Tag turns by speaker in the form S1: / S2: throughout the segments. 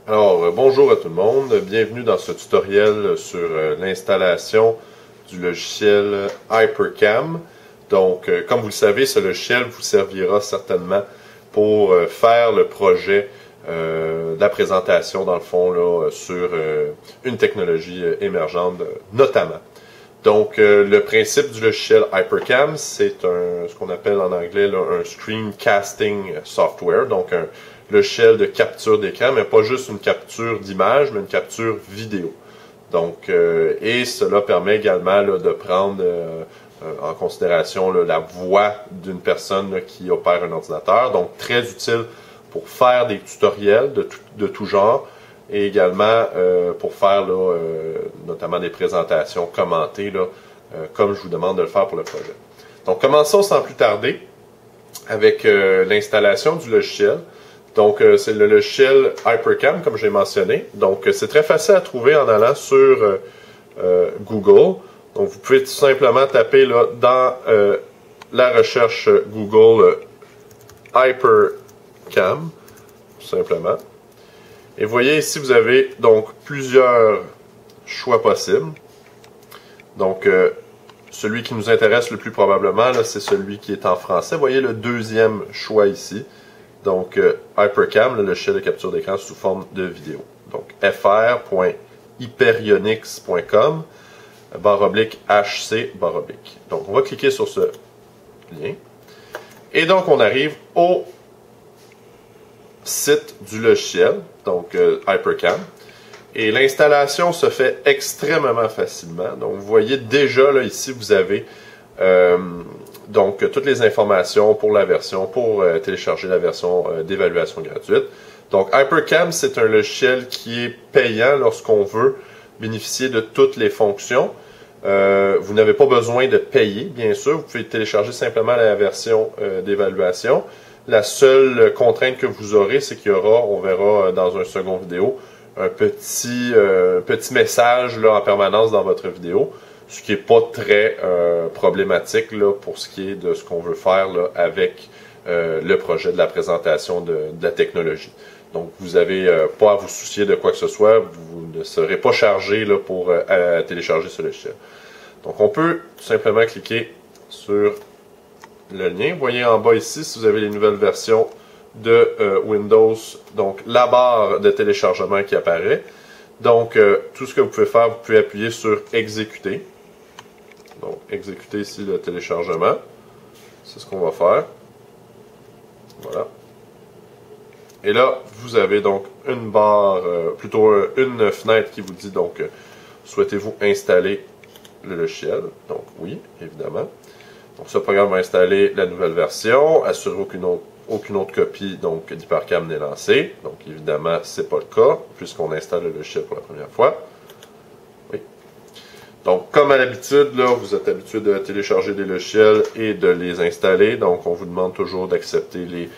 S1: Alors, bonjour à tout le monde, bienvenue dans ce tutoriel sur l'installation du logiciel HyperCam. Donc, comme vous le savez, ce logiciel vous servira certainement pour faire le projet de la présentation, dans le fond, là, sur une technologie émergente, notamment. Donc, le principe du logiciel HyperCam, c'est ce qu'on appelle en anglais là, un screencasting software, donc un logiciel de capture d'écran, mais pas juste une capture d'image, mais une capture vidéo. Donc, et cela permet également là, de prendre en considération là, la voix d'une personne là, qui opère un ordinateur. Donc, très utile pour faire des tutoriels de tout genre et également pour faire là, notamment des présentations commentées, là, comme je vous demande de le faire pour le projet. Donc, commençons sans plus tarder avec l'installation du logiciel. Donc, c'est le logiciel HyperCam, comme j'ai mentionné. Donc, c'est très facile à trouver en allant sur Google. Donc, vous pouvez tout simplement taper là, dans la recherche Google HyperCam, tout simplement. Et vous voyez ici, vous avez donc plusieurs choix possibles. Donc, celui qui nous intéresse le plus probablement, c'est celui qui est en français. Vous voyez le deuxième choix ici. Donc, HyperCam, le logiciel de capture d'écran sous forme de vidéo. Donc, fr.hyperionix.com /HC/. Donc, on va cliquer sur ce lien. Et donc, on arrive au site du logiciel, donc HyperCam. Et l'installation se fait extrêmement facilement. Donc, vous voyez déjà, là, ici, vous avez donc toutes les informations pour la version, pour télécharger la version d'évaluation gratuite. Donc, HyperCam, c'est un logiciel qui est payant lorsqu'on veut bénéficier de toutes les fonctions. Vous n'avez pas besoin de payer, bien sûr. Vous pouvez télécharger simplement la version d'évaluation. La seule contrainte que vous aurez, c'est qu'il y aura, on verra dans un second vidéo, un petit message là, en permanence dans votre vidéo, ce qui n'est pas très problématique là, pour ce qui est de ce qu'on veut faire là, avec le projet de la présentation de la technologie. Donc, vous n'avez pas à vous soucier de quoi que ce soit, vous ne serez pas chargé là, pour télécharger ce logiciel. Donc, on peut tout simplement cliquer sur le lien. Vous voyez en bas ici, si vous avez les nouvelles versions de Windows, donc la barre de téléchargement qui apparaît. Donc, tout ce que vous pouvez faire, vous pouvez appuyer sur exécuter. Donc, exécuter ici le téléchargement. C'est ce qu'on va faire. Voilà. Et là, vous avez donc une barre, plutôt une fenêtre qui vous dit donc, souhaitez-vous installer le logiciel? Donc, oui, évidemment. Donc, ce programme va installer la nouvelle version. Assurez aucune autre copie d'HyperCam n'est lancée. Donc, évidemment, ce n'est pas le cas, puisqu'on installe le logiciel pour la première fois. Oui. Donc, comme à l'habitude, là, vous êtes habitué de télécharger des logiciels et de les installer. Donc, on vous demande toujours d'accepter les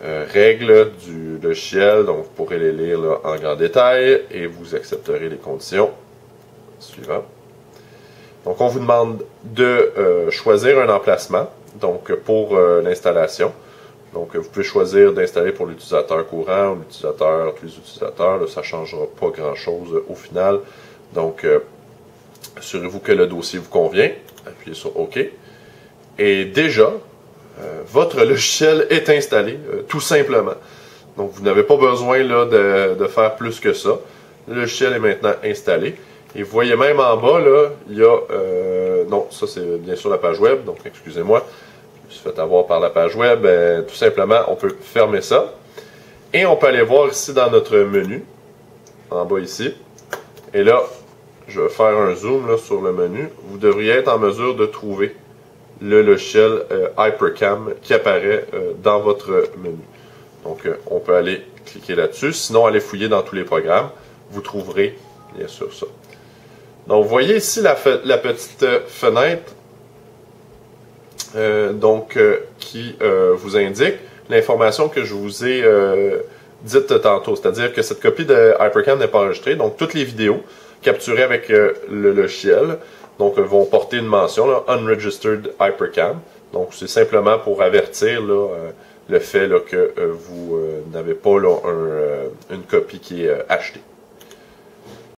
S1: règles du logiciel. Donc, vous pourrez les lire là, en grand détail et vous accepterez les conditions suivantes. Donc, on vous demande de choisir un emplacement donc, pour l'installation. Donc, vous pouvez choisir d'installer pour l'utilisateur courant ou l'utilisateur, tous les utilisateurs. Là, ça ne changera pas grand-chose au final. Donc, assurez-vous que le dossier vous convient. Appuyez sur OK. Et déjà, votre logiciel est installé, tout simplement. Donc, vous n'avez pas besoin là, de faire plus que ça. Le logiciel est maintenant installé. Et vous voyez même en bas, là, il y a... non, ça c'est bien sûr la page web, donc excusez-moi. Je me suis fait avoir par la page web. Tout simplement, on peut fermer ça. Et on peut aller voir ici dans notre menu, en bas ici. Et là, je vais faire un zoom là, sur le menu. Vous devriez être en mesure de trouver le logiciel HyperCam qui apparaît dans votre menu. Donc, on peut aller cliquer là-dessus. Sinon, allez fouiller dans tous les programmes. Vous trouverez bien sûr ça. Donc, vous voyez ici la petite fenêtre qui vous indique l'information que je vous ai dite tantôt. C'est-à-dire que cette copie de HyperCam n'est pas enregistrée. Donc, toutes les vidéos capturées avec le logiciel vont porter une mention, là, Unregistered HyperCam. Donc, c'est simplement pour avertir là, le fait là, que vous n'avez pas là, une copie qui est achetée.